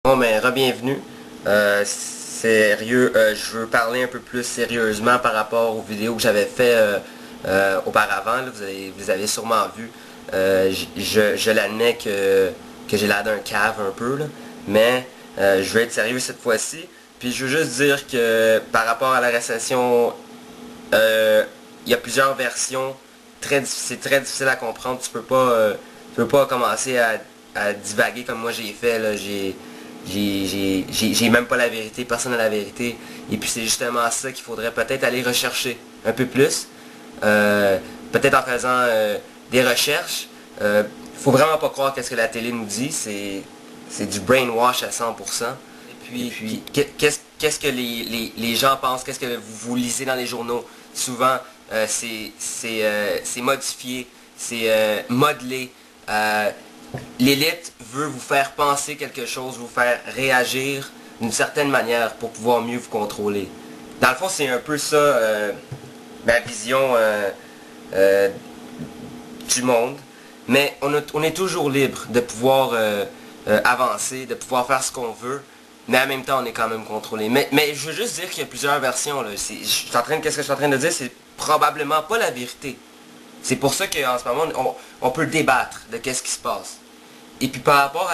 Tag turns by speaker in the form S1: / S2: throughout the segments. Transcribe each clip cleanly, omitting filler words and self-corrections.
S1: Bon, ben, re-bienvenue. Sérieux, je veux parler un peu plus sérieusement par rapport aux vidéos que j'avais fait auparavant. Là, vous avez sûrement vu. Je l'admets que j'ai l'air d'un cave un peu, là, mais je veux être sérieux cette fois-ci. Puis je veux juste dire que par rapport à la récession, il y a plusieurs versions. C'est très difficile à comprendre. Tu peux pas commencer à divaguer comme moi j'ai fait. Là. J'ai même pas la vérité, personne n'a la vérité. Et puis c'est justement ça qu'il faudrait peut-être aller rechercher un peu plus. Peut-être en faisant des recherches. Faut vraiment pas croire qu'est-ce que la télé nous dit. C'est du brainwash à 100%. Et puis qu'est-ce que les gens pensent, qu'est-ce que vous lisez dans les journaux. Souvent, c'est modifié, c'est modelé. L'élite veut vous faire penser quelque chose, vous faire réagir d'une certaine manière pour pouvoir mieux vous contrôler. Dans le fond, c'est un peu ça ma vision du monde. Mais on est toujours libre de pouvoir avancer, de pouvoir faire ce qu'on veut. Mais en même temps, on est quand même contrôlé. Mais je veux juste dire qu'il y a plusieurs versions. Là. Qu'est-ce que je suis en train de dire? C'est probablement pas la vérité. C'est pour ça qu'en ce moment, on peut débattre de qu'est-ce qui se passe. Et puis par rapport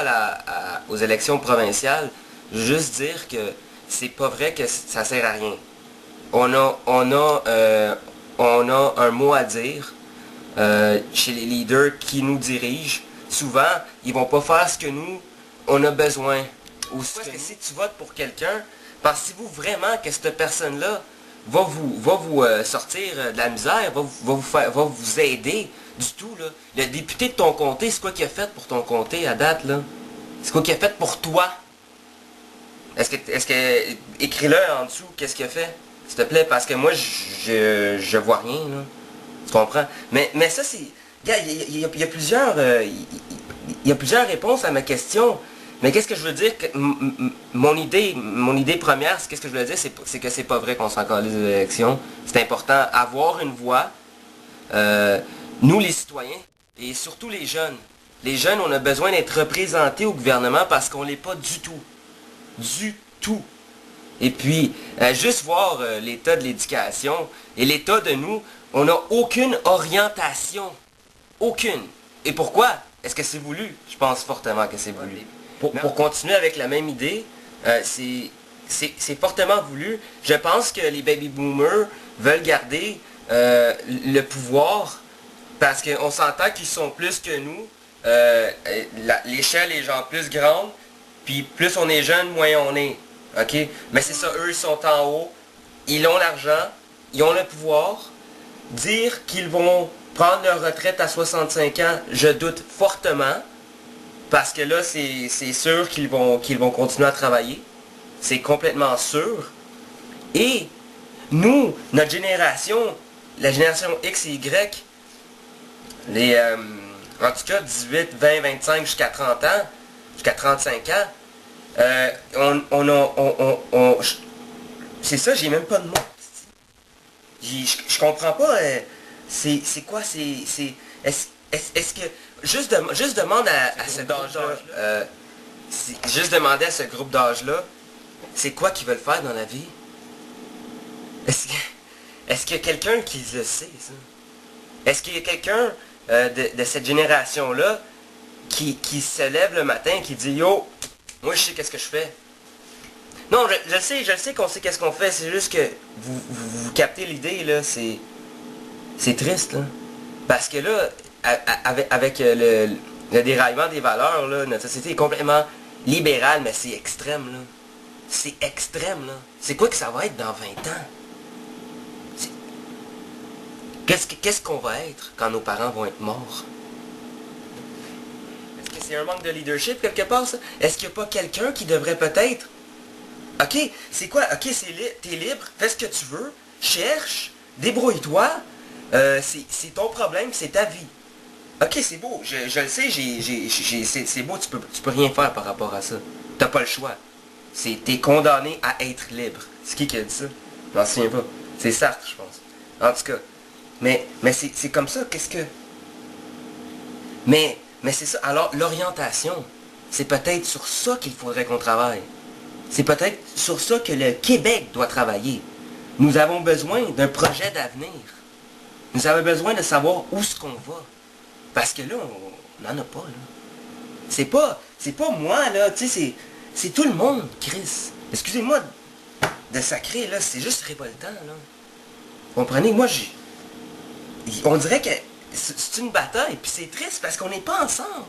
S1: aux élections provinciales, je veux juste dire que c'est pas vrai que ça sert à rien. On a un mot à dire chez les leaders qui nous dirigent. Souvent, ils vont pas faire ce que nous, on a besoin. Ou parce que si tu votes pour quelqu'un, pensez-vous vraiment que cette personne-là va vous sortir de la misère, va vous aider du tout, là. Le député de ton comté, c'est quoi qu'il a fait pour ton comté à date, là? C'est quoi qu'il a fait pour toi? Est-ce que écris-le en dessous, qu'est-ce qu'il a fait? S'il te plaît, parce que moi, je vois rien, là. Tu comprends? Mais ça, c'est... Regarde, il y a plusieurs... il y a plusieurs réponses à ma question. Mais qu'est-ce que je veux dire? Mon idée première, qu'est-ce que je veux dire? C'est que c'est pas vrai qu'on s'en calisse des élections. C'est important. Avoir une voix, nous les citoyens, et surtout les jeunes. Les jeunes, on a besoin d'être représentés au gouvernement parce qu'on l'est pas du tout. Du tout. Et puis, juste voir l'état de l'éducation et l'état de nous, on n'a aucune orientation. Aucune. Et pourquoi? Est-ce que c'est voulu? Je pense fortement que c'est voulu. Pour continuer avec la même idée, c'est fortement voulu. Je pense que les baby boomers veulent garder le pouvoir parce qu'on s'entend qu'ils sont plus que nous. L'échelle est genre plus grande, puis plus on est jeune, moins on est. OK? Mais c'est ça, eux, ils sont en haut, ils ont l'argent, ils ont le pouvoir. Dire qu'ils vont prendre leur retraite à 65 ans, je doute fortement. Parce que là, c'est sûr qu'ils vont continuer à travailler. C'est complètement sûr. Et nous, notre génération, la génération X et Y, en tout cas 18, 20, 25 jusqu'à 30 ans, jusqu'à 35 ans, c'est ça, j'ai même pas de mots. Je comprends pas, c'est quoi, est-ce que... Juste demande à ce âge-là, juste demander à ce groupe d'âge-là, c'est quoi qu'ils veulent faire dans la vie? Est-ce qu'il y a quelqu'un qui le sait, ça? Est-ce qu'il y a quelqu'un de cette génération-là qui se lève le matin et qui dit, yo, moi je sais qu'est-ce que je fais? Non, je le sais qu'on sait qu'est-ce qu'on fait, c'est juste que vous captez l'idée, là, c'est triste, là. Parce que là, avec le déraillement des valeurs, là, notre société est complètement libérale, mais c'est extrême, là. C'est extrême, là. C'est quoi que ça va être dans 20 ans? Qu'est-ce qu'on va être quand nos parents vont être morts? Est-ce que c'est un manque de leadership quelque part, ça? Est-ce qu'il n'y a pas quelqu'un qui devrait peut-être... OK, c'est quoi? OK, t'es libre, fais ce que tu veux, cherche, débrouille-toi, c'est ton problème, c'est ta vie. Ok, c'est beau, je le sais, c'est beau, tu peux rien faire par rapport à ça. T'as pas le choix. T'es condamné à être libre. C'est qui a dit ça? Je m'en souviens pas. C'est Sartre, je pense. En tout cas. Mais comme ça, qu'est-ce que... Mais c'est ça. Alors, l'orientation. c'est peut-être sur ça qu'il faudrait qu'on travaille. C'est peut-être sur ça que le Québec doit travailler. Nous avons besoin d'un projet d'avenir. Nous avons besoin de savoir où est-ce qu'on va. Parce que là, on n'en a pas, là. C'est pas moi, là, tu sais, c'est tout le monde, Chris. Excusez-moi de sacrer, là, c'est juste révoltant, là. Vous comprenez? Moi, on dirait que c'est une bataille, puis c'est triste parce qu'on n'est pas ensemble.